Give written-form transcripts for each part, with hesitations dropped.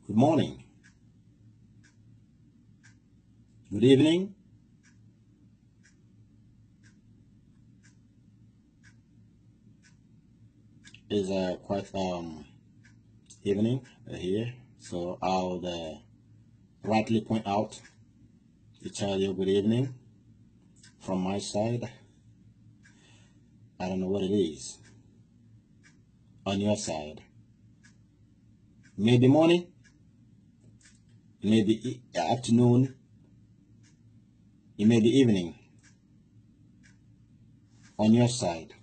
Good morning. Good evening. It's quite evening here, so I'll rightly point out to tell you good evening from my side. I don't know what it is on your side. Maybe morning, maybe afternoon, it may be evening on your side.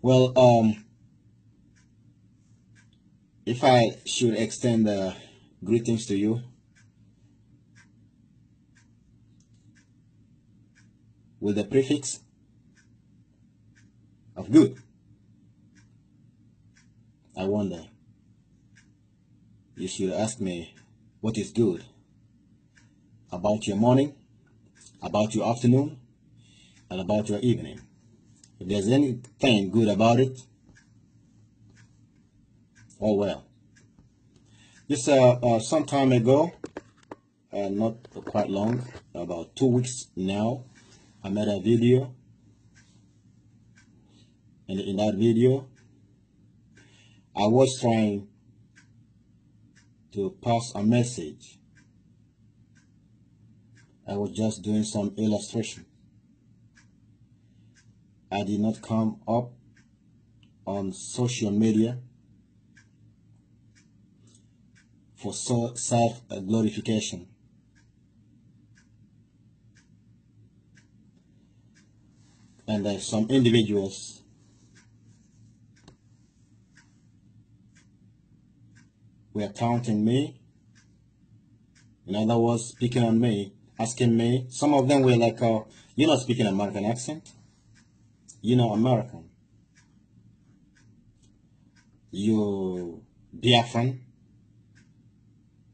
Well, if I should extend greetings to you with the prefix of good, I wonder, you should ask me what is good about your morning, about your afternoon, and about your evening. If there's anything good about it, oh well. Just some time ago, not quite long, about 2 weeks now, I made a video, and in that video, I was trying to pass a message. I was just doing some illustration. I did not come up on social media for self-glorification. And some individuals were taunting me, in other words, speaking on me, asking me. Some of them were like, you're not speaking American accent. You're not American. You Biafran.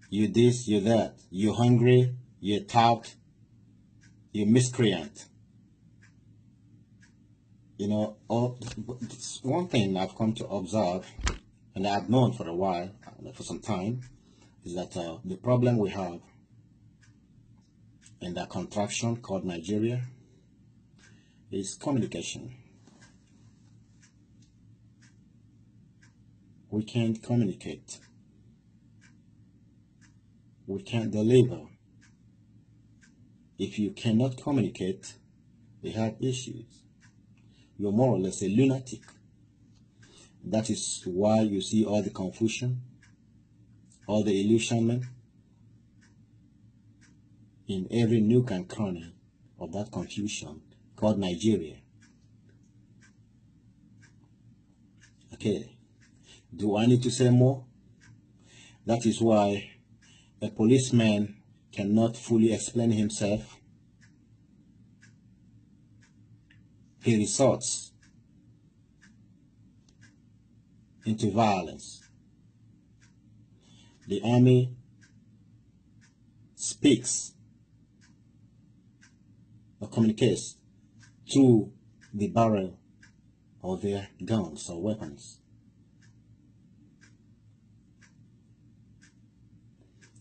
You this, you that. You're hungry. You're tout. You're miscreant. You know, one thing I've come to observe, and I've known for a while, for some time, is that the problem we have in that contraction called Nigeria is communication. We can't communicate. We can't deliver. If you cannot communicate, we have issues. You're more or less a lunatic. That is why you see all the confusion, all the illusionment in every nook and cranny of that confusion called Nigeria. Okay, do I need to say more? That is why a policeman cannot fully explain himself. He resorts into violence. The army speaks or communicates through the barrel of their guns or weapons.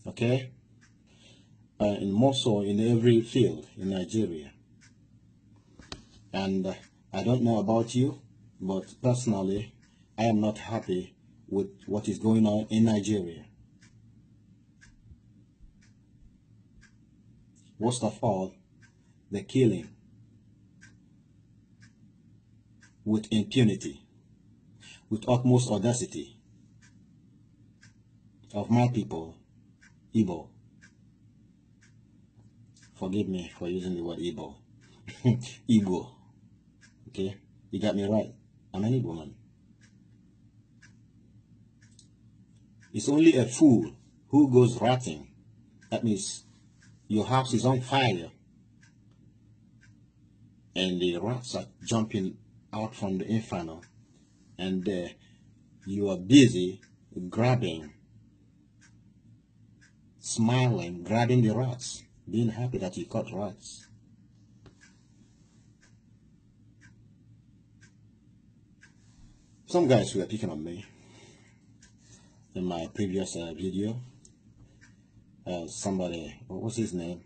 Okay? And more so in every field in Nigeria. And I don't know about you, but personally, I am not happy with what is going on in Nigeria. Worst of all, the killing with impunity, with utmost audacity of my people, Igbo. Forgive me for using the word Igbo. Igbo. Okay, you got me right. I'm an Igbo man. It's only a fool who goes ratting. That means your house is on fire and the rats are jumping out from the inferno, and you are busy grabbing, smiling, grabbing the rats, being happy that you caught rats. Some guys were picking on me. in my previous video. Somebody, what was his name?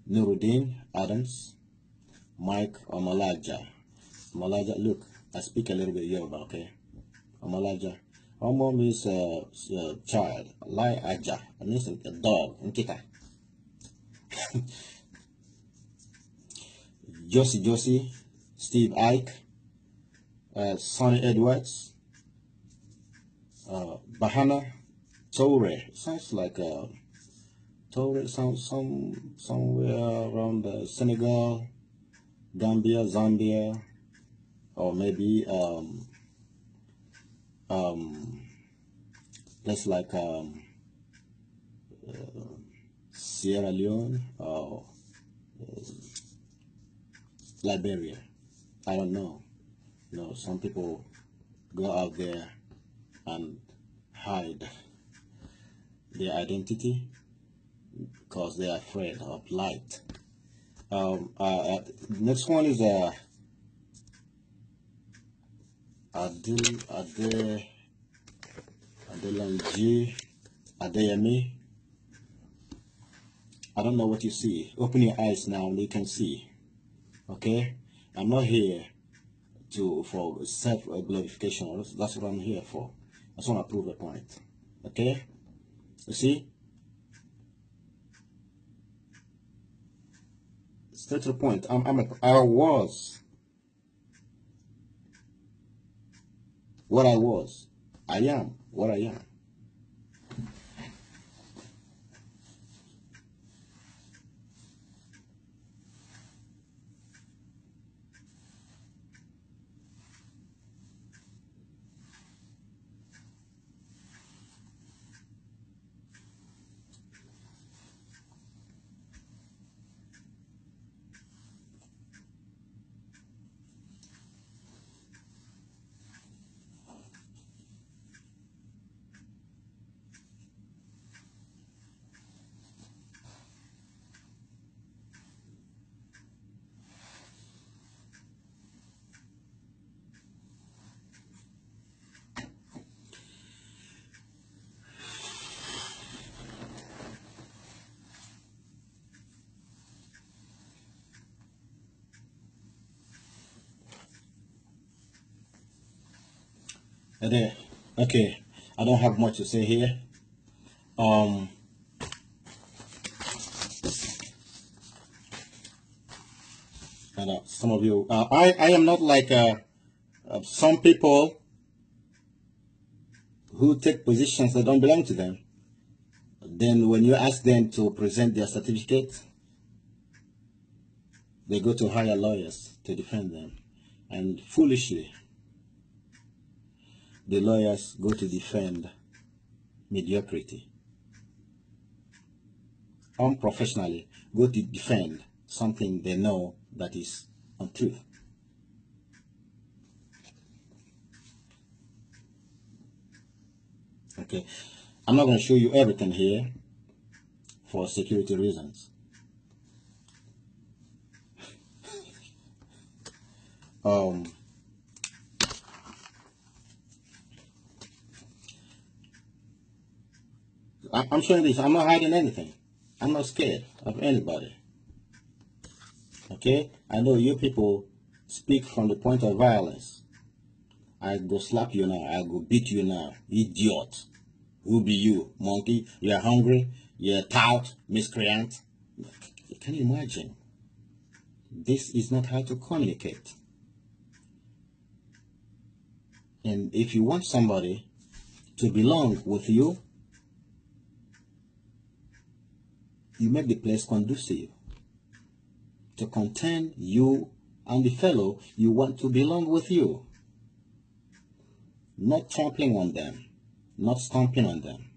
Nuruddin Adams, Mike Omalaja. Omalaja, look, I speak a little bit Yoruba, okay? Omalaja. Omo means child. Lai Aja, it means a dog, nkita. Josie, Steve Ike, Sonny Edwards, Bahana, Toure. Sounds like Toure sounds somewhere around Senegal, Gambia, Zambia, or maybe place like Sierra Leone or Liberia. I don't know. You know, some people go out there and hide their identity because they are afraid of light. Next one is Adeyemi. I don't know what you see. Open your eyes now and you can see. Okay, I'm not here for self-glorification. That's what I'm here for. I just want to prove a point. Okay, you see, straight to the point. I was what I was. I am what I am. Okay, I don't have much to say here. And some of you, I am not like some people who take positions that don't belong to them. Then when you ask them to present their certificate, they go to hire lawyers to defend them. And foolishly, the lawyers go to defend mediocrity. Unprofessionally, go to defend something they know that is untrue. Okay, I'm not going to show you everything here for security reasons. I'm showing this. I'm not hiding anything. I'm not scared of anybody. Okay? I know you people speak from the point of violence. I go slap you now. I go beat you now. Idiot. Who be you? Monkey? You're hungry? You're tout? Miscreant? Can you imagine? This is not how to communicate. And if you want somebody to belong with you, you make the place conducive to contain you and the fellow you want to belong with you. Not trampling on them, not stomping on them.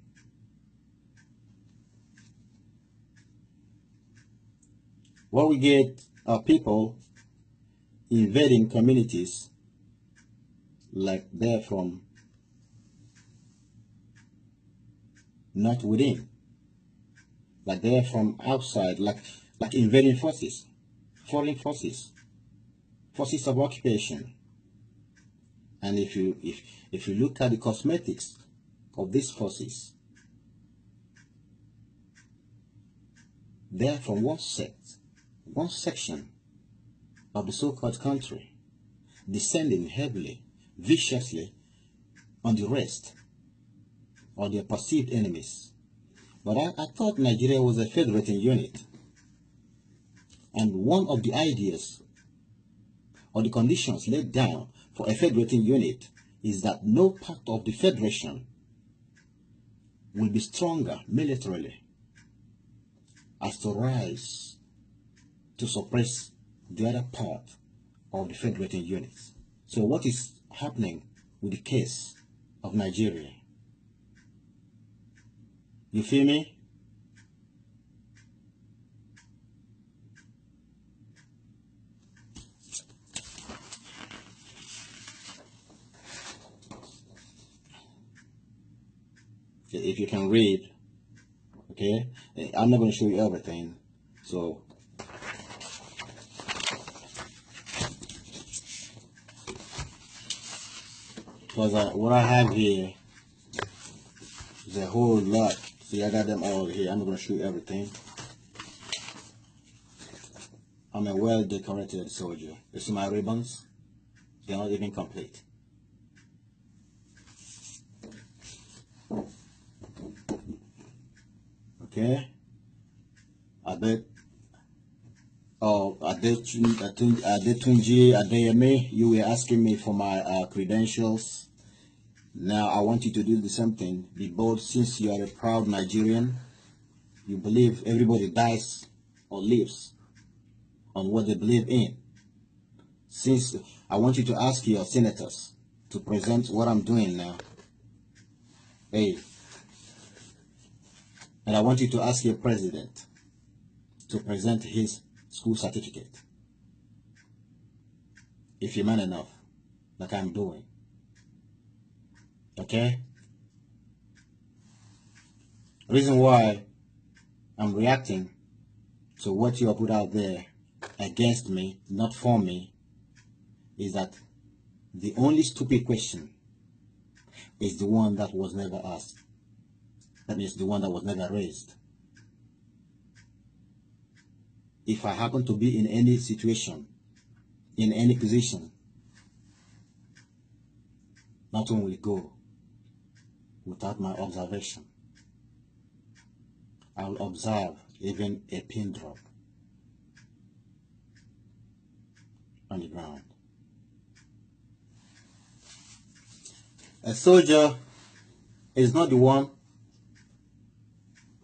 What we get are people invading communities like they're from not within, like they're from outside, like invading forces, foreign forces, forces of occupation. And if you look at the of these forces, they're from one sect, one section of the so-called country, descending heavily, viciously on the rest, or their perceived enemies. But I thought Nigeria was a federating unit. And one of the ideas or the conditions laid down for a federating unit is that no part of the federation will be stronger militarily as to rise to suppress the other part of the federating units. So what is happening with the case of Nigeria? You feel me? If you can read, okay? I'm not going to show you everything, so because what I have here is a whole lot. See, I got them all here. I'm not going to show you everything. I'm a well-decorated soldier. You see my ribbons? They're not even complete. Okay? Adetunji Adeyemi, you were asking me for my credentials. Now I want you to do the same thing. Be bold, since you are a proud Nigerian. You believe everybody dies or lives on what they believe in. Since I want you to ask your senators to present what I'm doing now. Hey. And I want you to ask your president to present his school certificate. If you're man enough, like I'm doing. Okay? Reason why I'm reacting to what you have put out there against me, not for me, is that the only stupid question is the one that was never asked. That means the one that was never raised. If I happen to be in any situation, in any position, nothing will go without my observation. I will observe even a pin drop on the ground. A soldier is not the one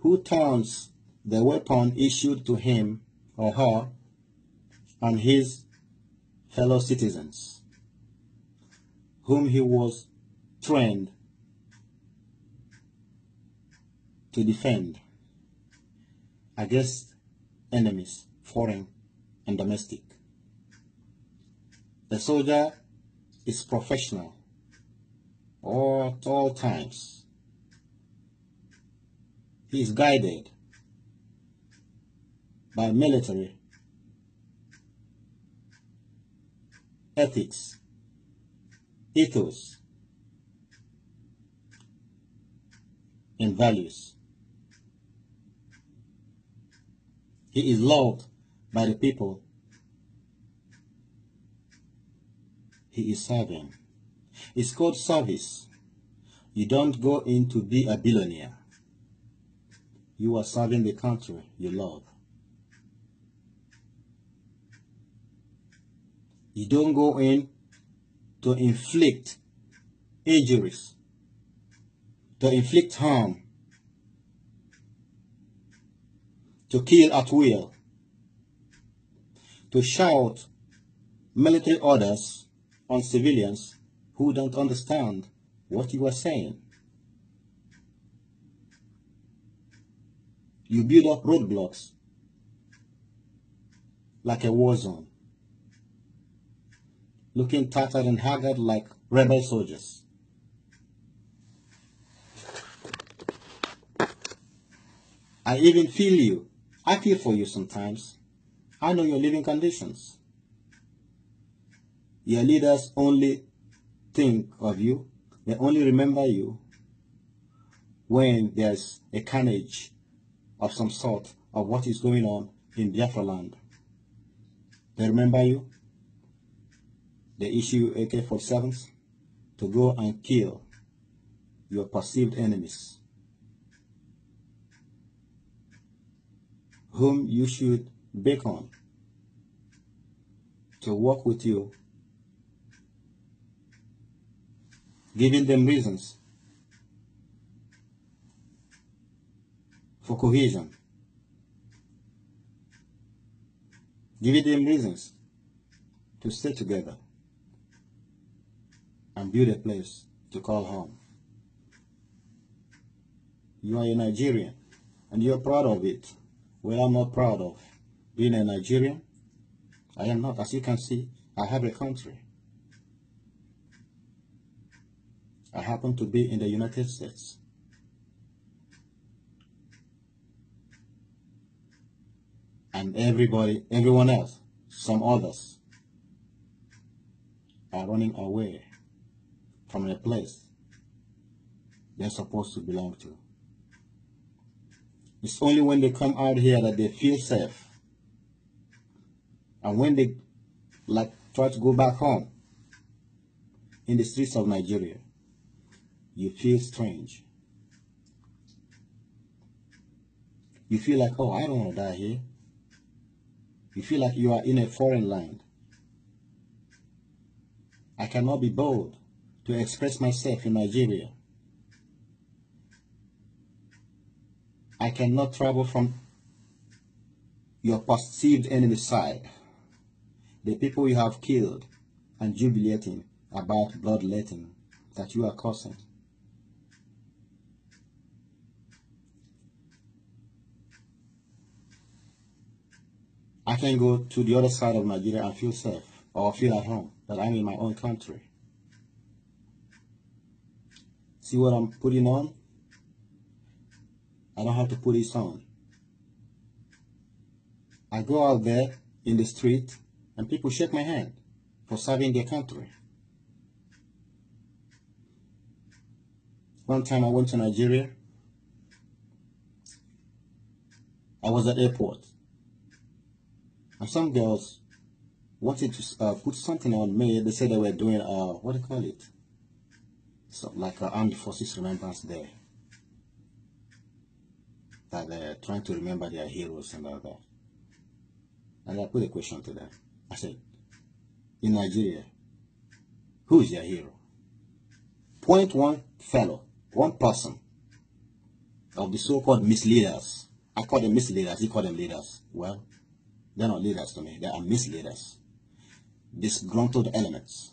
who turns the weapon issued to him or her on his fellow citizens, whom he was trained to defend against enemies, foreign and domestic. The soldier is professional at all times. He is guided by military ethics, ethos, and values. He is loved by the people he is serving. It's called service. You don't go in to be a billionaire. You are serving the country you love. You don't go in to inflict injuries, to inflict harm, to kill at will, to shout military orders on civilians who don't understand what you are saying. You build up roadblocks like a war zone, looking tattered and haggard like rebel soldiers. I even feel you. I feel for you sometimes. I know your living conditions. Your leaders only think of you. They only remember you when there's a carnage of some sort of what is going on in Biafra land. They remember you? They issue AK-47s to go and kill your perceived enemies, whom you should beckon to work with you, giving them reasons for cohesion, giving them reasons to stay together and build a place to call home. You are a Nigerian and you're proud of it. Well, I'm not proud of being a Nigerian. I am not. As you can see, I have a country. I happen to be in the United States. And everyone else, some others, are running away from a place they're supposed to belong to. It's only when they come out here that they feel safe. And when they try to go back home in the streets of Nigeria, you feel strange. You feel like, oh, I don't want to die here. You feel like you are in a foreign land. I cannot be bold to express myself in Nigeria. I cannot travel from your perceived enemy side, the people you have killed, and jubilating about bloodletting that you are causing. I can go to the other side of Nigeria and feel safe, or feel at home, that I'm in my own country. See what I'm putting on? I don't have to put this on. I go out there in the street and people shake my hand for serving their country. One time I went to Nigeria. I was at the airport. And some girls wanted to put something on me. They said they were doing, what do you call it? So, like an Armed Forces Remembrance Day. That they're trying to remember their heroes and all that. And I put a question to them. I said, in Nigeria, who is your hero? Point one fellow, one person of the so-called misleaders. I call them misleaders, he called them leaders. Well, they're not leaders to me, they are misleaders. Disgruntled elements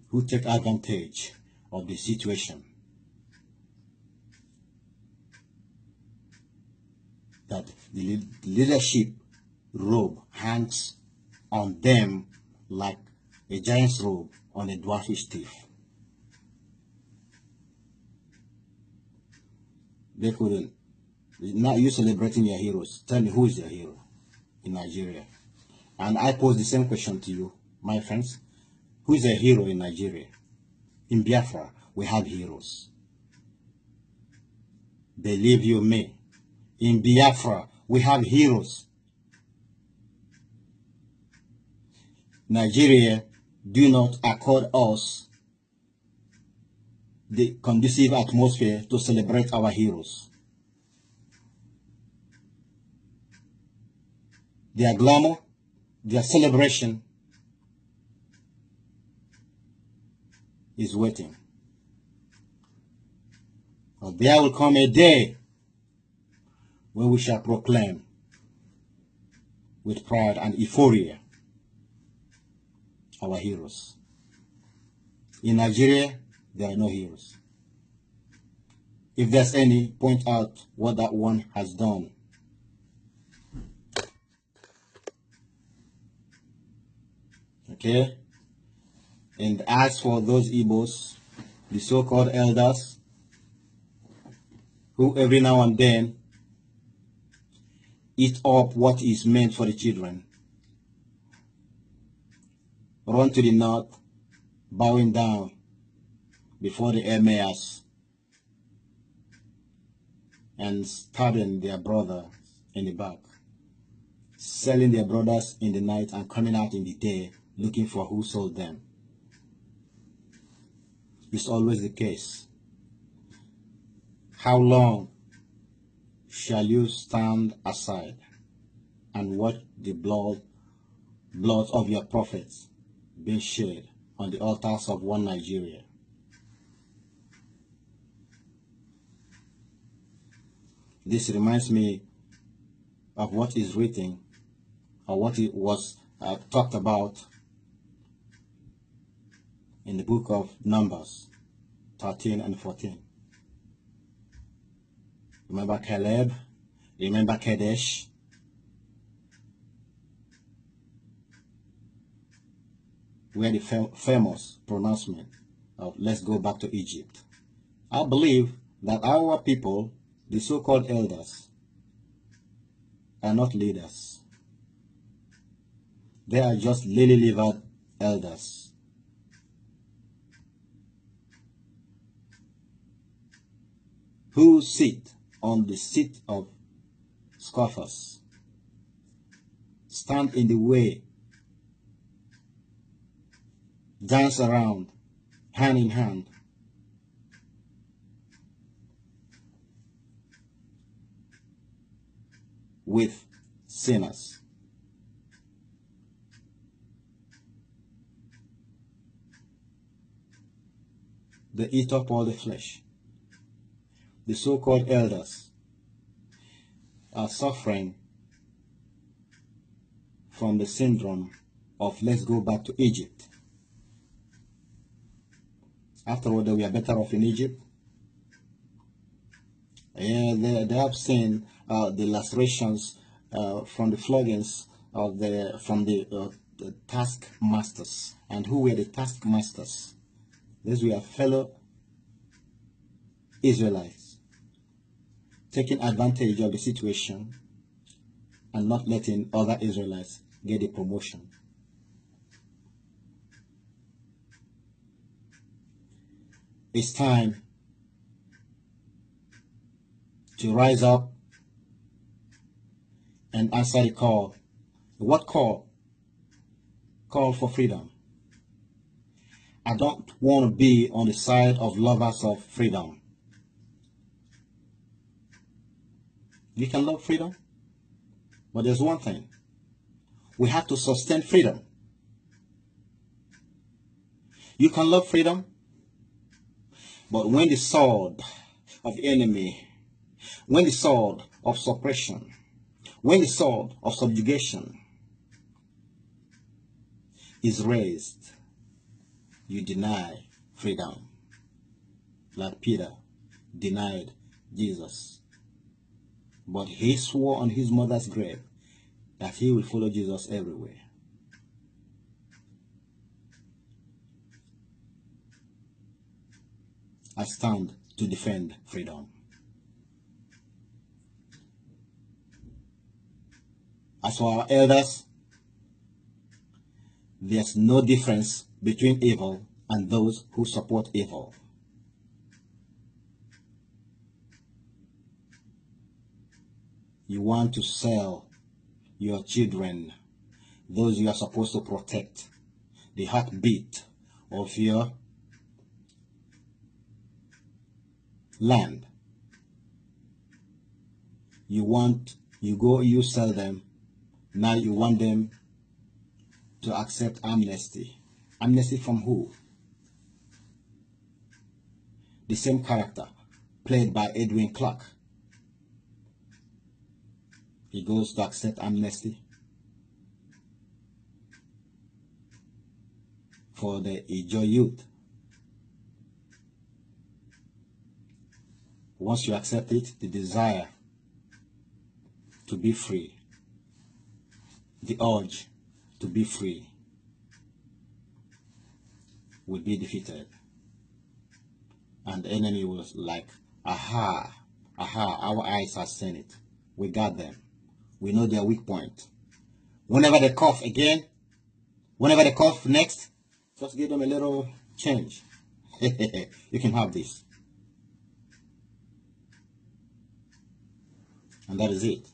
who take advantage of the situation. That the leadership robe hangs on them like a giant's robe on a dwarfish thief. They couldn't. Now you celebrating your heroes. Tell me, who is your hero in Nigeria? And I pose the same question to you, my friends. Who is a hero in Nigeria? In Biafra, we have heroes. Believe you me. In Biafra, we have heroes. Nigeria do not accord us the conducive atmosphere to celebrate our heroes. Their glamour, their celebration is waiting. But there will come a day when we shall proclaim with pride and euphoria our heroes. In Nigeria, there are no heroes. If there's any, point out what that one has done. Okay? And as for those Igbos, the so-called elders, who every now and then eat up what is meant for the children, run to the north, bowing down before the emirs and stabbing their brother in the back, selling their brothers in the night and coming out in the day looking for who sold them. It's always the case. How long shall you stand aside and watch the blood of your prophets being shed on the altars of one Nigeria? This reminds me of what is written, or what it was talked about in the book of Numbers 13 and 14. Remember Caleb? Remember Kadesh? Where the famous pronouncement of let's go back to Egypt. I believe that our people, the so-called elders, are not leaders. They are just lily-livered elders. Who sit on the seat of scoffers, stand in the way, dance around, hand in hand, with sinners. They eat up all the flesh. The so-called elders are suffering from the syndrome of let's go back to Egypt. After all, we are better off in Egypt. Yeah, they have seen the lacerations from the floggings of the taskmasters. And who were the taskmasters? These were fellow Israelites, taking advantage of the situation and not letting other Israelites get a promotion. It's time to rise up and answer the call. What call? Call for freedom. I don't want to be on the side of lovers of freedom. You can love freedom, but there's one thing. We have to sustain freedom. You can love freedom, but when the sword of the enemy, when the sword of suppression, when the sword of subjugation is raised, you deny freedom, like Peter denied Jesus. But he swore on his mother's grave that he will follow Jesus everywhere. I stand to defend freedom. As for our elders, there's no difference between evil and those who support evil. You want to sell your children, those you are supposed to protect, the heartbeat of your land. You sell them. Now you want them to accept amnesty. Amnesty from who? The same character played by Edwin Clark. He goes to accept amnesty for the Igbo youth. Once you accept it, the desire to be free, the urge to be free will be defeated. And the enemy was like, aha, our eyes have seen it. We got them. We know their weak point. Whenever they cough again, whenever they cough next, just give them a little change. You can have this. And that is it.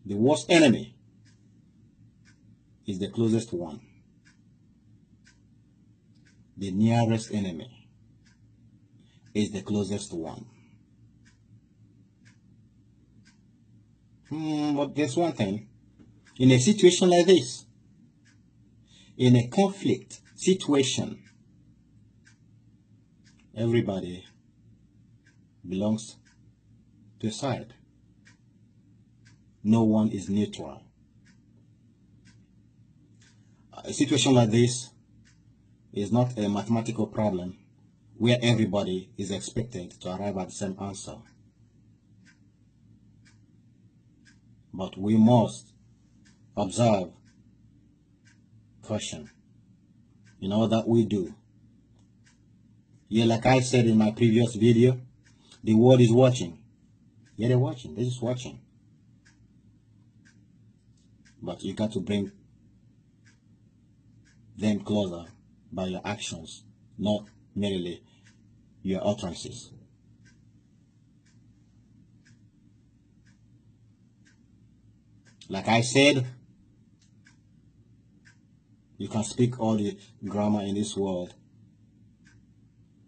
The worst enemy is the closest one. The nearest enemy is the closest one. But there's one thing. In a situation like this, in a conflict situation, everybody belongs to a side. No one is neutral. A situation like this is not a mathematical problem where everybody is expected to arrive at the same answer. But we must observe caution in all that we do. Yeah, like I said in my previous video, the world is watching. Yeah, they're watching. They're just watching. But you got to bring them closer by your actions, not merely your utterances. Like I said, you can speak all the grammar in this world.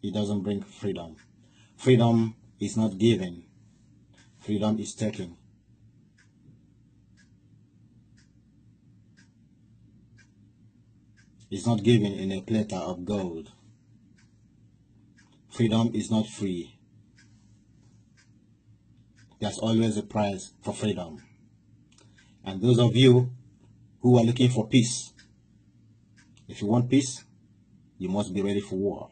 It doesn't bring freedom. Freedom is not given. Freedom is taken. It's not given in a platter of gold. Freedom is not free. There's always a price for freedom. And those of you who are looking for peace, if you want peace, you must be ready for war.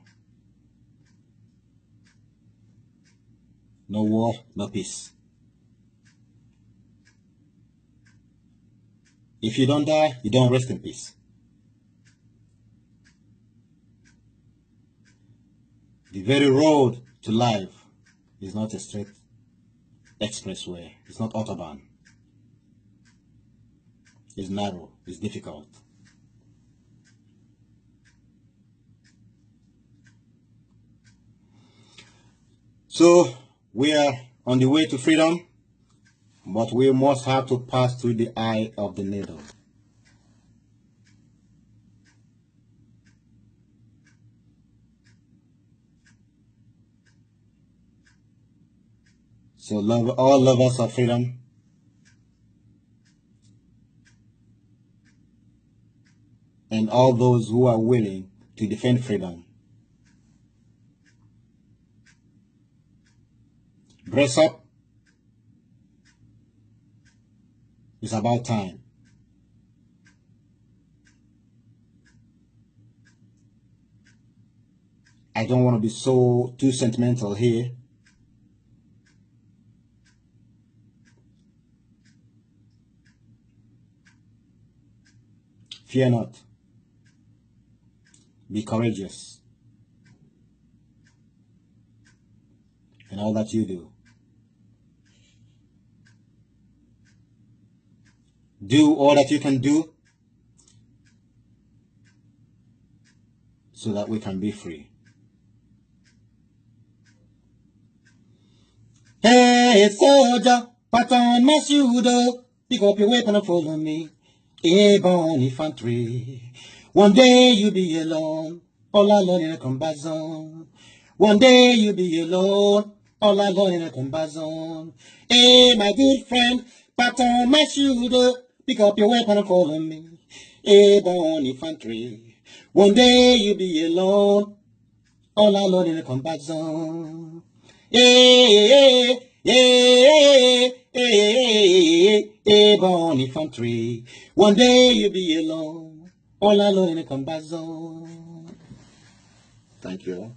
No war, no peace. If you don't die, you don't rest in peace. The very road to life is not a straight expressway. It's not autobahn. It's narrow. It's difficult. So we are on the way to freedom, but we must have to pass through the eye of the needle. So all lovers of freedom, and all those who are willing to defend freedom, dress up. It's about time. I don't want to be too sentimental here. Fear not. Be courageous in all that you do. Do all that you can do so that we can be free. Hey, soldier, put on my shoulder, pick up your weapon and follow me. Airborne infantry. One day you'll be alone, all alone in a combat zone. One day you'll be alone, all alone in a combat zone. Hey, my good friend, pat on my shoulder, pick up your weapon and follow me. Airborne infantry. One day you'll be alone, all alone in a combat zone. Yeah, yeah, yeah, airborne infantry. One day you'll be alone, all alone in a combat zone. Thank you.